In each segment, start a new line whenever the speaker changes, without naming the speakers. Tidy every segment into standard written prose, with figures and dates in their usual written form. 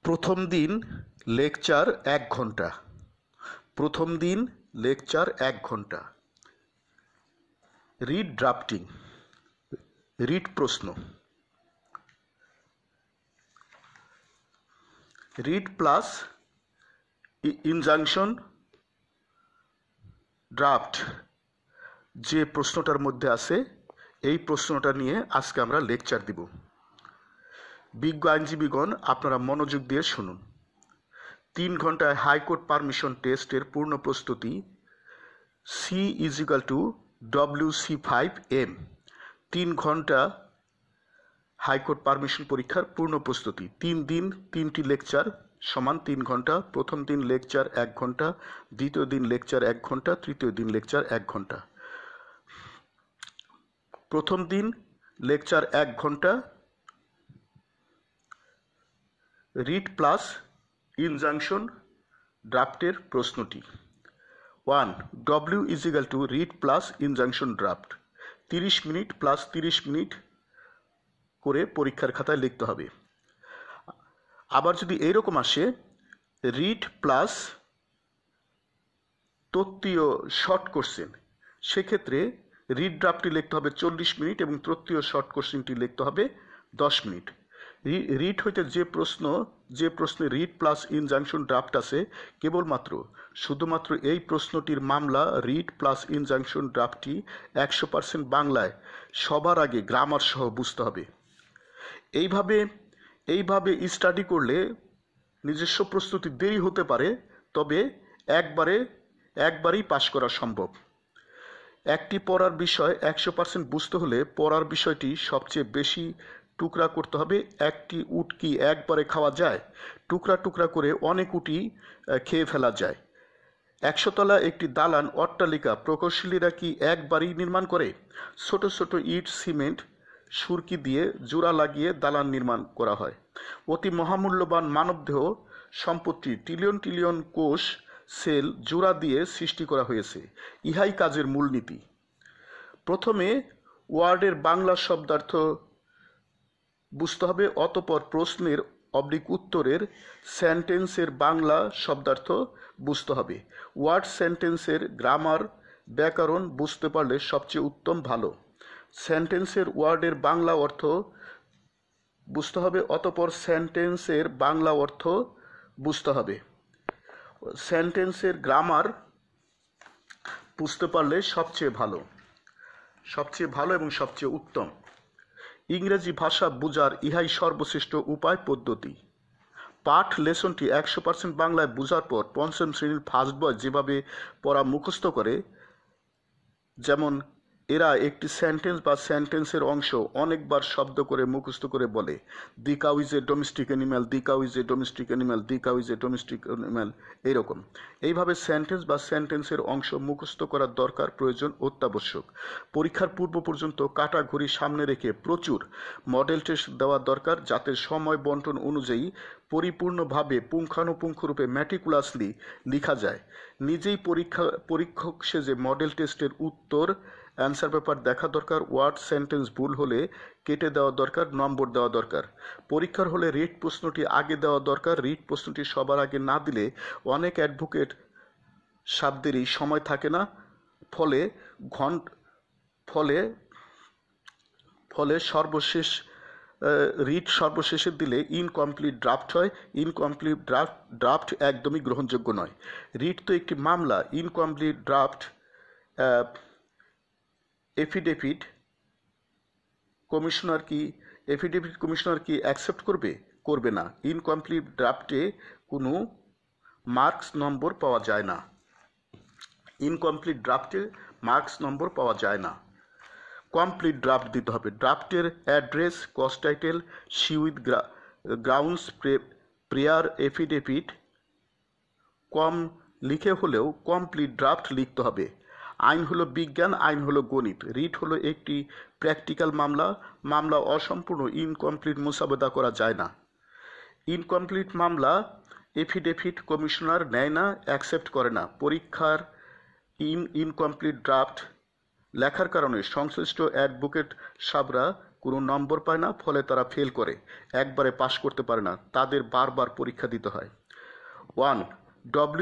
প্রথম দিন লেকচার 1 ঘন্টা। প্রথম দিন লেকচার 1 ঘন্টা। রিড ড্রাফটিং, রিড প্রশ্ন। রিড প্লাস ইনজাংশন ড্রাফট যে প্রশ্নটার মধ্যে আছে, এই প্রশ্নটা নিয়ে আজকে আমরা লেকচার দিব। বিজ্ঞ আইনজীবীগণ, আপনারা মনোযোগ দিয়ে শুনুন। 3 ঘন্টায় হাইকোর্ট পারমিশন টেস্টের পূর্ণ প্রস্তুতি C=WC5M। 3 ঘন্টা হাইকোর্ট পারমিশন পরীক্ষার পূর্ণ প্রস্তুতি। 3 দিন 3টি লেকচার সমান 3 ঘন্টা। প্রথম দিন লেকচার 1 ঘন্টা, দ্বিতীয় দিন লেকচার 1 ঘন্টা, তৃতীয় দিন লেকচার 1 ঘন্টা। প্রথম দিন লেকচার 1 ঘন্টা। রিড প্লাস ইনজাংশন ড্রাফটের প্রশ্নটি। 1. W= read plus injunction draft. 30 minute plus 30 minute করে পরীক্ষার খাতায় লিখতে হবে। আবার যদি এইরকম আসে, রিড প্লাস তত্ত্বীয় শর্ট কোশ্চেন, সেক্ষেত্রে রিড ড্রাফটটি লিখতে হবে 40 মিনিট এবং তত্ত্বীয় শর্ট কোশ্চেনটি লিখতে হবে 10 মিনিট। রিড হইতে যে প্রশ্নে রিড প্লাস ইনজাংশন ড্রাফট আছে, শুধুমাত্র এই প্রশ্নটির মামলা রিড প্লাস ইনজাংশন ড্রাফটটি 100% বাংলায় সবার আগে গ্রামার সহ বুঝতে হবে। এইভাবে স্টাডি করলে নিজস্ব প্রস্তুতি দেরি হতে পারে, তবে একবারেই পাশ করা সম্ভব। একটি পড়ার বিষয় 100% বুঝতে হলে পড়ার বিষয়টি সবচেয়ে বেশি টুকরা করতে হবে। একটি উট কি একবারে খাওয়া যায়? টুকরা টুকরা করে অনেক উটি খেয়ে ফেলা যায়। 100 তলা একটি দালান অট্টালিকা প্রকৌশলীরা কি একবারই নির্মাণ করে? ছোট ছোট ইট, সিমেন্ট, সুরকি দিয়ে জোড়া লাগিয়ে দালান নির্মাণ করা হয়। অতি মহামূল্যবান মানবদেহ সম্পত্তি ট্রিলিয়ন ট্রিলিয়ন কোষ সেল জোড়া দিয়ে সৃষ্টি করা হয়েছে। ইহাই কাজের মূলনীতি। প্রথমে ওয়ার্ডের বাংলা শব্দার্থ বুঝতে হবে, অতঃপর প্রশ্নের উত্তরের সেন্টেন্সের বাংলা শব্দার্থ বুঝতে হবে। ওয়ার্ড সেন্টেন্সের গ্রামার ব্যাকরণ বুঝতে পারলে সবচেয়ে উত্তম ভালো। সেন্টেন্সের ওয়ার্ডের বাংলা অর্থ বুঝতে হবে, অতঃপর সেন্টেন্সের বাংলা অর্থ বুঝতে হবে। সেন্টেন্সের গ্রামার বুঝতে পারলে সবচেয়ে ভালো এবং সবচেয়ে উত্তম। ইংরেজি ভাষা বুঝার ইহাই সর্বশ্রেষ্ঠ উপায় পদ্ধতি। পাঠ লেসনটি 100% বাংলায় বুঝার পর পঞ্চম শ্রেণীর ফার্স্ট বয় যেভাবে পড়া মুখস্থ করে, যেমন এরা একটি সেন্টেন্স বা সেন্টেন্সের অংশ অনেকবার শব্দ করে মুখস্থ করে বলে, the cow is a domestic animal, the cow is a domestic animal, the cow is a domestic animal. এইরকম এইভাবে সেন্টেন্স বা সেন্টেন্সের অংশ মুখস্থ করার দরকার, প্রয়োজন, অত্যাবশ্যক। পরীক্ষার পূর্ব পর্যন্ত কাটা ঘড়ি সামনে রেখে প্রচুর মডেল টেস্ট দেওয়া দরকার, যাতে সময় বন্টন অনুযায়ী পরিপূর্ণভাবে পুঙ্খানুপুঙ্খরূপে ম্যাটিকুলাসলি লেখা যায়। নিজেই পরীক্ষক সেজে মডেল টেস্টের উত্তর অ্যান্সার পেপার দেখা দরকার। ওয়ার্ড সেন্টেন্স ভুল হলে কেটে দেওয়া দরকার, নম্বর দেওয়া দরকার। পরীক্ষার হলে রিট প্রশ্নটি আগে দেওয়া দরকার। রিট প্রশ্নটি সবার আগে না দিলে অনেক অ্যাডভোকেট সাহেবদেরই সময় থাকে না, ফলে রিট সর্বশেষে দিলে ইনকমপ্লিট ড্রাফট হয়। ইনকমপ্লিট ড্রাফট একদমই গ্রহণযোগ্য নয়। রিট তো একটি মামলা। ইনকমপ্লিট ড্রাফট এফিডেভিট কমিশনার কি অ্যাকসেপ্ট করবে না। ইনকমপ্লিট ড্রাফটে কোনো মার্কস নম্বর পাওয়া যায় না। কমপ্লিট ড্রাফট দিতে হবে। ড্রাফটের address, cause title, C with grounds, prayer, affidavit কম লিখে হলেও কমপ্লিট ড্রাফট লিখতে হবে। আইন হলো বিজ্ঞান, আইন হলো গণিত। রিট হলো একটি প্র্যাকটিক্যাল মামলা অসম্পূর্ণ ইনকমপ্লিট মোসাবেদা করা যায় না। ইনকমপ্লিট মামলা এফিডেভিট কমিশনার নেয় না, অ্যাকসেপ্ট করে না। পরীক্ষার ইনকমপ্লিট ড্রাফট লেখার কারণে সংশ্লিষ্ট অ্যাডভোকেট সাহেবরা কোনো নম্বর পায় না, ফলে তারা ফেল করে, একবারে পাশ করতে পারে না, তাদের বারবার পরীক্ষা দিতে হয়। 1.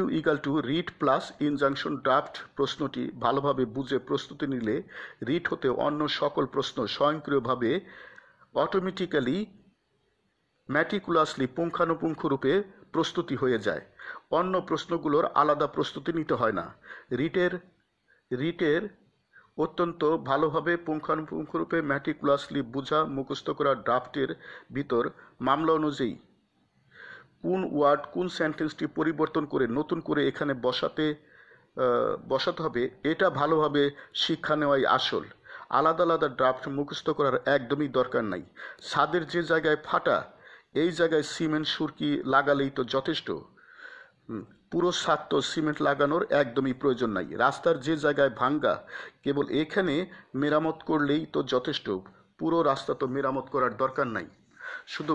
W = writ plus injunction draft. প্রশ্নটি ভালোভাবে বুঝে প্রস্তুতি নিলে রিট হতে অন্য সকল প্রশ্ন স্বয়ংক্রিয়ভাবে অটোমেটিক্যালি ম্যাটিকুলাসলি পুঙ্খানুপুঙ্খরূপে প্রস্তুতি হয়ে যায়। অন্য প্রশ্নগুলোর আলাদা প্রস্তুতি নিতে হয় না। রিটের অত্যন্ত ভালোভাবে পুঙ্খানুপুঙ্খরূপে ম্যাটিকুলাসলি বোঝা মুখস্থ করা ড্রাফটের ভিতর মামলা অনুযায়ী কোন ওয়ার্ড কোন সেন্টেন্সটি পরিবর্তন করে নতুন করে এখানে বসাতে হবে, এটা ভালোভাবে শিক্ষা নেওয়াই আসল। আলাদা আলাদা ড্রাফট মুখস্থ করার একদমই দরকার নাই। ছাদের যে জায়গায় ফাটা, এই জায়গায় সিমেন্ট সুরকি লাগালেই তো যথেষ্ট। পুরো ছাদ তো সিমেন্ট লাগানোর একদমই প্রয়োজন নাই। রাস্তার যে জায়গায় ভাঙ্গা, কেবল এখানে মেরামত করলেই তো যথেষ্ট। পুরো রাস্তা তো মেরামত করার দরকার নাই, শুধু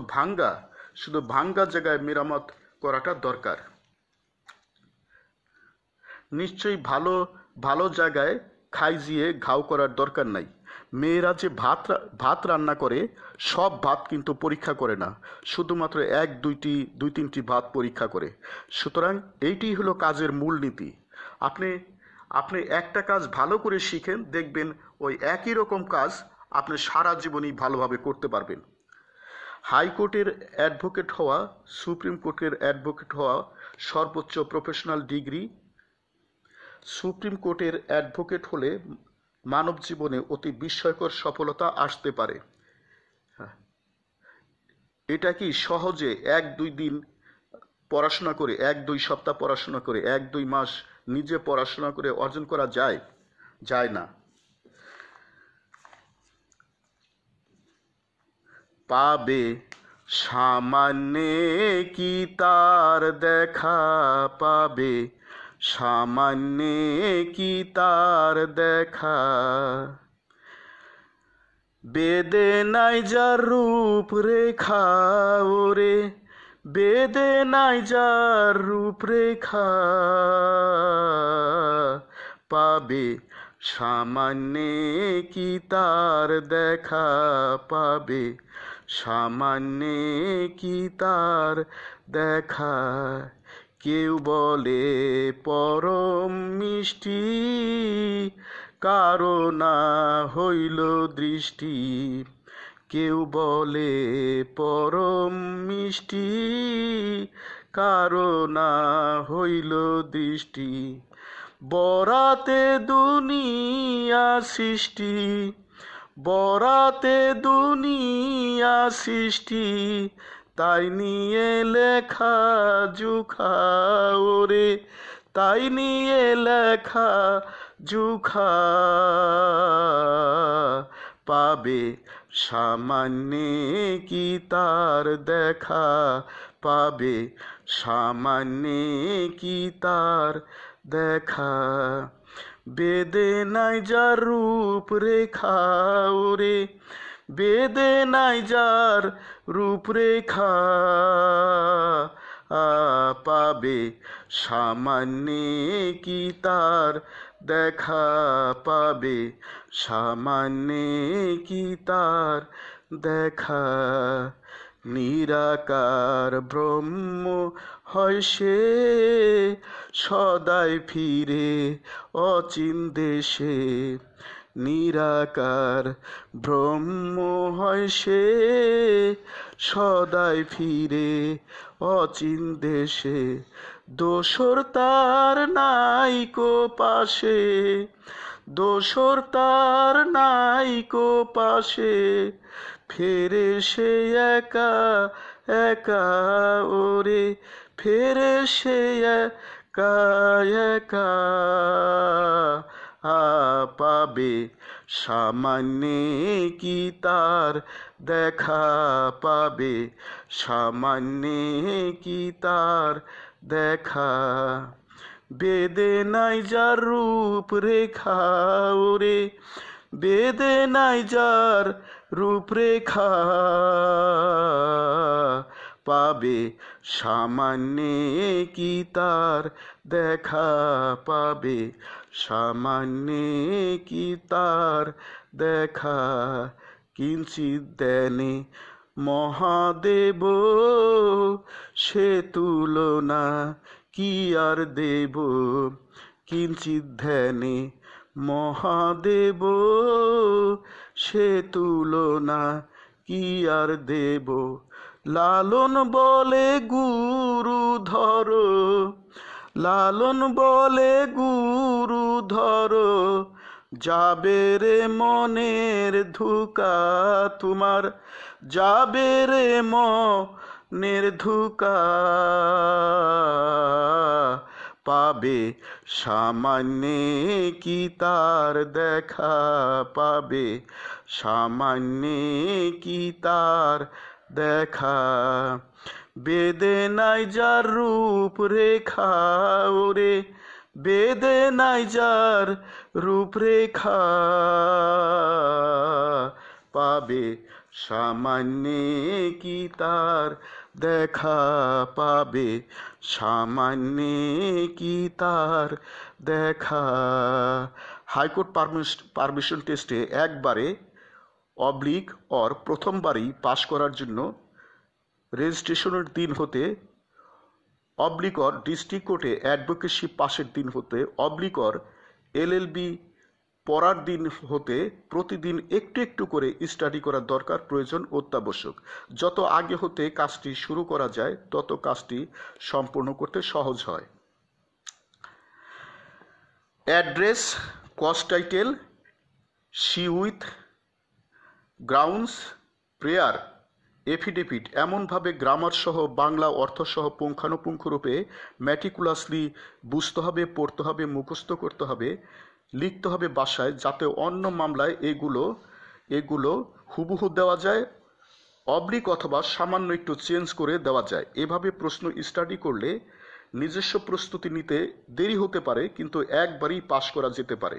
ভাঙ্গা জায়গায় মেরামত করাটা দরকার। নিশ্চয়ই ভালো জায়গায় খাইজিয়ে ঘাও করার দরকার নাই। মেয়েরা যে ভাত রান্না করে, সব ভাত কিন্তু পরীক্ষা করে না, শুধুমাত্র দুই তিনটি ভাত পরীক্ষা করে। সুতরাং এইটি হলো কাজের মূলনীতি। আপনি একটা কাজ ভালো করে শিখেন, দেখবেন ওই একই রকম কাজ আপনি সারা জীবনই ভালোভাবে করতে পারবেন। হাইকোর্টের অ্যাডভোকেট হওয়া, সুপ্রিম কোর্টের অ্যাডভোকেট হওয়া সর্বোচ্চ প্রফেশনাল ডিগ্রি। সুপ্রিম কোর্টের অ্যাডভোকেট হলে মানব জীবনে অতি বিস্ময়কর সফলতা আসতে পারে। এটা কি সহজে 1-2 দিন পড়াশোনা করে, 1-2 সপ্তাহ পড়াশোনা করে, 1-2 মাস নিজে পড়াশোনা করে অর্জন করা যায়? যায় না। পাবে সামান্যে কি তার দেখা পাবে, সামান্যে কি তার দেখা, বেদে নাই যার রূপরেখা ওরে, বেদে নাই যার রূপরেখা, পাবে সামান্যে কি তার দেখা পাবে, সামান্যে কি তার দেখা। কেউ বলে পরম মিষ্টি, কারো না হইল দৃষ্টি, কেউ বলে পরম মিষ্টি, কারো না হইল দৃষ্টি। বরাতে দুনিয়া সৃষ্টি, বরাতে দুনিয়া সৃষ্টি, তাই নিয়ে লেখা জুখা ওরে, তাই নিয়ে লেখা জুখা, পাবে সামান্যে কি তার দেখা পাবে, সামান্যে কি তার দেখা। বেদে নাই যার রূপরেখা ওরে, বেদে নাই যার রূপরেখা, পাবে সামান্যে কি তার দেখা পাবে, সামান্যে কি তার দেখা। নিরাকার ব্রহ্ম হয় সে সদাই ফিরে অচিন দেশে, নিরাকার ব্রহ্ম হয় সে সদাই ফিরে অচিন দেশে। দোসর তার নাইকো পাশে, দোসর তার নাইকো পাশে, ফেরে সে একা একা ওরে, ফেরে সে একা একা, পাবে সামান্যে কি তার দেখা পাবে, সামান্যে কি তার দেখা। বেদে নাই যার রূপরেখা ওরে, বেদে নাই যার রূপরেখা, পাবে সামান্যে কি তার দেখা পাবে, সামান্যে কি তার দেখা। কিঞ্চিৎ ধ্যানে মহাদেব সে তুলনা কি আর দেব। কিঞ্চিৎ ধ্যানে মহাদেব সে তুলনা কি আর দেব। লালন বলে গুরু ধর, লালন বলে গুরু ধর, যাবে রে মনের ধোঁকা তোমার, যাবে রে মনের ধোঁকা। পাবে সামান্যে কি তার দেখা, পাবে সামান্যে কি তার দেখা। বেদে নাই যার রূপরেখা ওরে, বেদে নাই যার রূপরেখা। পাবে সামান্যে কি তার দেখা, পাবে সামান্যে কি তার দেখা। হাইকোর্ট পারমিশন টেস্টে একবারে অবলিক অর প্রথমবারই পাশ করার জন্য রেজিস্ট্রেশনের দিন হতে অবলিক অর ডিস্ট্রিক্ট কোর্টে অ্যাডভোকেসি পাশের দিন হতে অবলিক অর এলএলবি পড়ার দিন হতে প্রতিদিন একটু একটু করে স্টাডি করার দরকার, প্রয়োজন, অত্যাবশ্যক। যত আগে হতে কাজটি শুরু করা যায় তত কাজটি সম্পূর্ণ করতে সহজ হয়। Address, cause title, C with, grounds, prayer, affidavit এমনভাবে গ্রামার সহ বাংলা অর্থ সহ পুঙ্খানুপুঙ্খরূপে ম্যাটিকুলাসলি বুঝতে হবে, পড়তে হবে, মুখস্থ করতে হবে, লিখতে হবে বাসায়, যাতে অন্য মামলায় এগুলো হুবহু দেওয়া যায়, অবলিক অথবা সামান্য একটু চেঞ্জ করে দেওয়া যায়। এভাবে প্রশ্ন স্টাডি করলে নিজস্ব প্রস্তুতি নিতে দেরি হতে পারে, কিন্তু একবারই পাশ করা যেতে পারে।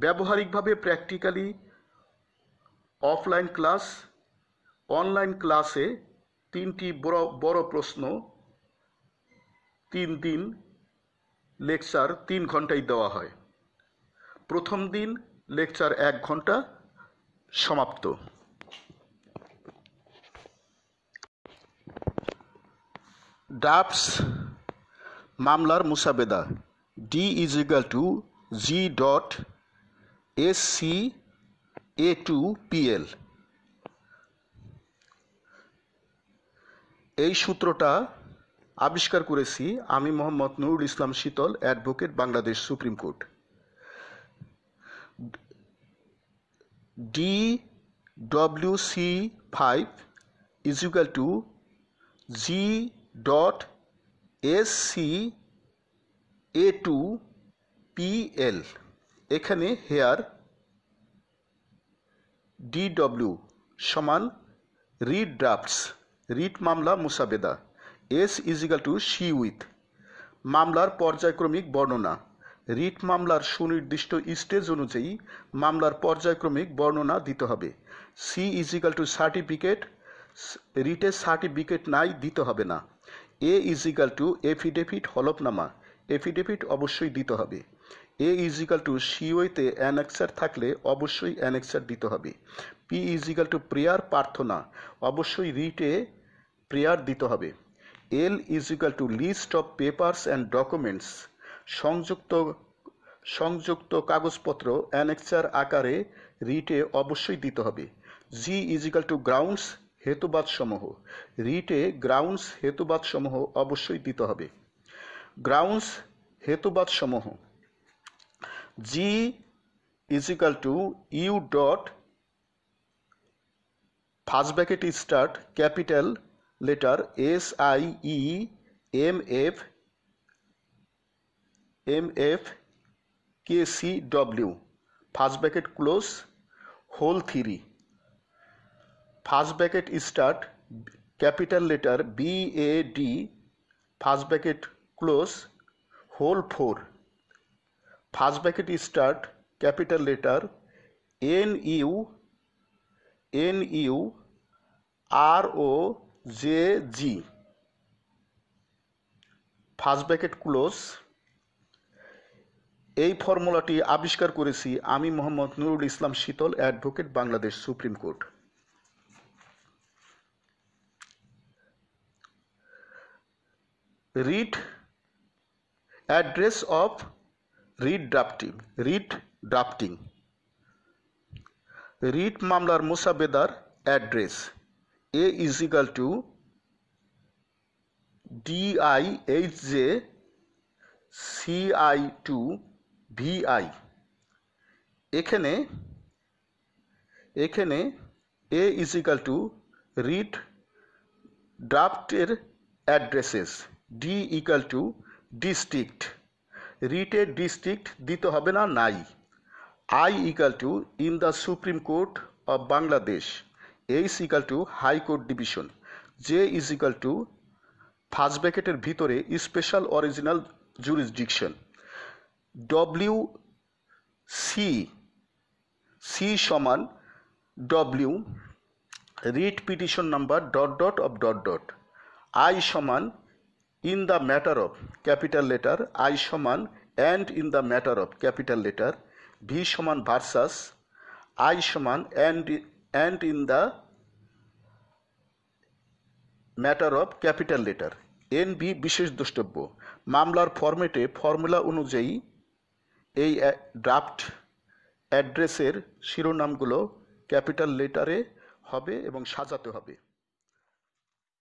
ব্যবহারিকভাবে প্র্যাকটিক্যালি অফলাইন ক্লাস, অনলাইন ক্লাসে 3টি বড় প্রশ্ন 3 দিন লেকচার 3 ঘন্টায় দেওয়া হয়। প্রথম দিন লেকচার 1 ঘন্টা, সমাপ্ত। ড্রাফটস মামলার মুসাবেদা D=G.SC-A2PL। এই সূত্রটা আবিষ্কার করেছি আমি, Mohammad Nurul Islam Shital, advocate, Bangladesh supreme court. DW5=G.SC-A2PL। এখানে হেয়ার DW সমান রিট ড্রাফটস, রিট মামলা মুসাবেদা। S=সি উইথ মামলার পর্যায়ক্রমিক বর্ণনা। রিট মামলার সুনির্দিষ্ট স্টেজ অনুযায়ী মামলার পর্যায়ক্রমিক বর্ণনা দিতে হবে। C=সার্টিফিকেট, রিটে সার্টিফিকেট নাই, দিতে হবে না। A=এফিডেভিট, হলফনামা, এফিডেভিট অবশ্যই দিতে হবে। A=সিওইতে অ্যানেক্সার থাকলে অবশ্যই অ্যানেক্সার দিতে হবে। P=প্রেয়ার, প্রার্থনা, অবশ্যই রিটে প্রেয়ার দিতে হবে। L=লিস্ট অফ পেপারস অ্যান্ড ডকুমেন্টস, সংযুক্ত কাগজপত্র অ্যানেক্সার আকারে রিটে অবশ্যই দিতে হবে। G=গ্রাউন্ডস, হেতুবাদসমূহ, রিটে গ্রাউন্ডস, হেতুবাদসমূহ অবশ্যই দিতে হবে। গ্রাউন্ডস, হেতুবাদসমূহ। G=U dot first bracket start capital letter SIEMFKCW first bracket close whole 3, first bracket start capital letter BAD first bracket close whole 4, first bracket start capital letter NUROJG first bracket close এই ফর্মুলাটি আবিষ্কার করেছি আমি Mohammad Nurul Islam Shital, advocate, Bangladesh supreme court. Writ address of writ drafting. Writ মামলার মোসাবেদার address A is equal to DIHJ CI to VI। এখানে A is equal to writ ড্রাফটের addresses, D equal to district, রিটের ডিস্ট্রিক্ট দিতে হবে না, নাই। I equal to in the supreme court of Bangladesh, H equal to high court division, J is equal to first ব্র্যাকেটের ভিতরে special original jurisdiction, C সমান W writ petition number ... I সমান in the matter of capital letter, I সমান and in the matter of capital letter, V সমান versus, I সমান and in the matter of capital letter, NB বিশেষ দ্রষ্টব্য। মামলার ফরম্যাটে formula অনুযায়ী এই ড্রাফট অ্যাড্রেসের শিরোনামগুলো ক্যাপিটাল লেটারে হবে এবং সাজাতে হবে।